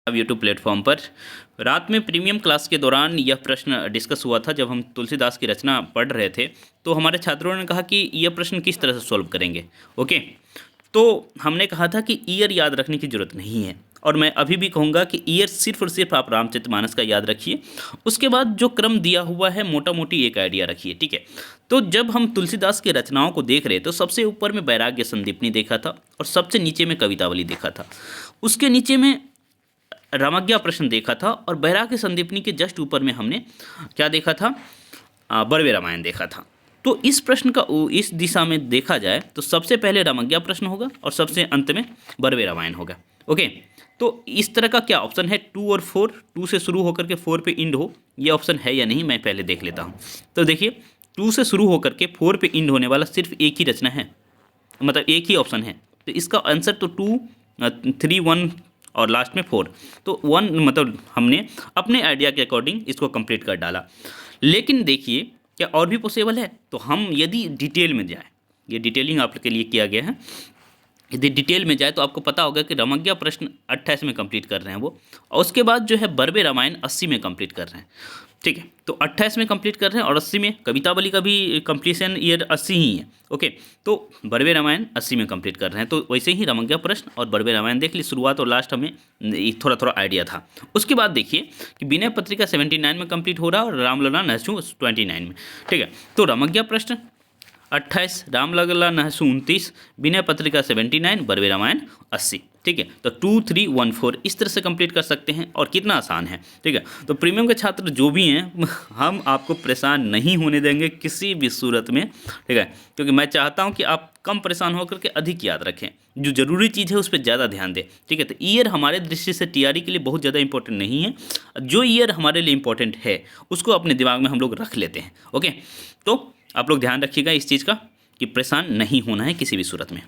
अब YouTube platform पर रात में प्रीमियम क्लास के दौरान यह प्रश्न डिस्कस हुआ था। जब हम तुलसीदास की रचना पढ़ रहे थे तो हमारे छात्रों ने कहा कि यह प्रश्न किस तरह से सॉल्व करेंगे। ओके, तो हमने कहा था कि ईयर याद रखने की ज़रूरत नहीं है, और मैं अभी भी कहूँगा कि ईयर सिर्फ और सिर्फ आप रामचरितमानस का याद रखिए। उसके बाद जो क्रम दिया हुआ है मोटा मोटी एक आइडिया रखिए, ठीक है। तो जब हम तुलसीदास की रचनाओं को देख रहे तो सबसे ऊपर में वैराग्य संदीपनी देखा था और सबसे नीचे में कवितावली देखा था। उसके नीचे में रामज्ञा प्रश्न देखा था और वैराग्य संदीपनी के जस्ट ऊपर में हमने क्या देखा था, बड़वे रामायण देखा था। तो इस प्रश्न का इस दिशा में देखा जाए तो सबसे पहले रामज्ञा प्रश्न होगा और सबसे अंत में बड़वे रामायण होगा। ओके, तो इस तरह का क्या ऑप्शन है 2 और 4, 2 से शुरू होकर के 4 पे इंड हो, ये ऑप्शन है या नहीं मैं पहले देख लेता हूँ। तो देखिए 2 से शुरू होकर के 4 पे इंड होने वाला सिर्फ एक ही रचना है, मतलब एक ही ऑप्शन है। तो इसका आंसर तो 2, 3, 1 और लास्ट में 4। तो 1 मतलब हमने अपने आइडिया के अकॉर्डिंग इसको कंप्लीट कर डाला। लेकिन देखिए क्या और भी पॉसिबल है, तो हम यदि डिटेल में जाए, ये डिटेलिंग आपके लिए किया गया है, यदि डिटेल में जाए तो आपको पता होगा कि रामज्ञा प्रश्न 28 में कंप्लीट कर रहे हैं वो, और उसके बाद जो है बड़वे रामायण 80 में कंप्लीट कर रहे हैं, ठीक है। तो 28 में कंप्लीट कर रहे हैं और 80 में कवितावली का भी कंप्लीशन ईयर 80 ही है। ओके, तो बड़वे रामायण 80 में कंप्लीट कर रहे हैं। तो वैसे ही रामज्ञा प्रश्न और बड़वे रामायण देख ली, शुरुआत और लास्ट हमें थोड़ा थोड़ा आइडिया था। उसके बाद देखिए कि विनय पत्रिका 79 में कंप्लीट हो रहा है और रामलला नहसू 29 में, ठीक है। तो रामज्ञा प्रश्न 28, रामलला नहसू 29, विनय पत्रिका 79, बड़वे रामायण 80, ठीक है। तो 2, 3, 1, 4 इस तरह से कंप्लीट कर सकते हैं और कितना आसान है, ठीक है। तो प्रीमियम के छात्र जो भी हैं हम आपको परेशान नहीं होने देंगे किसी भी सूरत में, ठीक है, क्योंकि मैं चाहता हूं कि आप कम परेशान होकर के अधिक याद रखें, जो ज़रूरी चीज़ है उस पर ज़्यादा ध्यान दें, ठीक है। तो ईयर हमारे दृष्टि से टीआरई के लिए बहुत ज़्यादा इंपॉर्टेंट नहीं है, जो ईयर हमारे लिए इंपॉर्टेंट है उसको अपने दिमाग में हम लोग रख लेते हैं। ओके, तो आप लोग ध्यान रखिएगा इस चीज़ का कि परेशान नहीं होना है किसी भी सूरत में।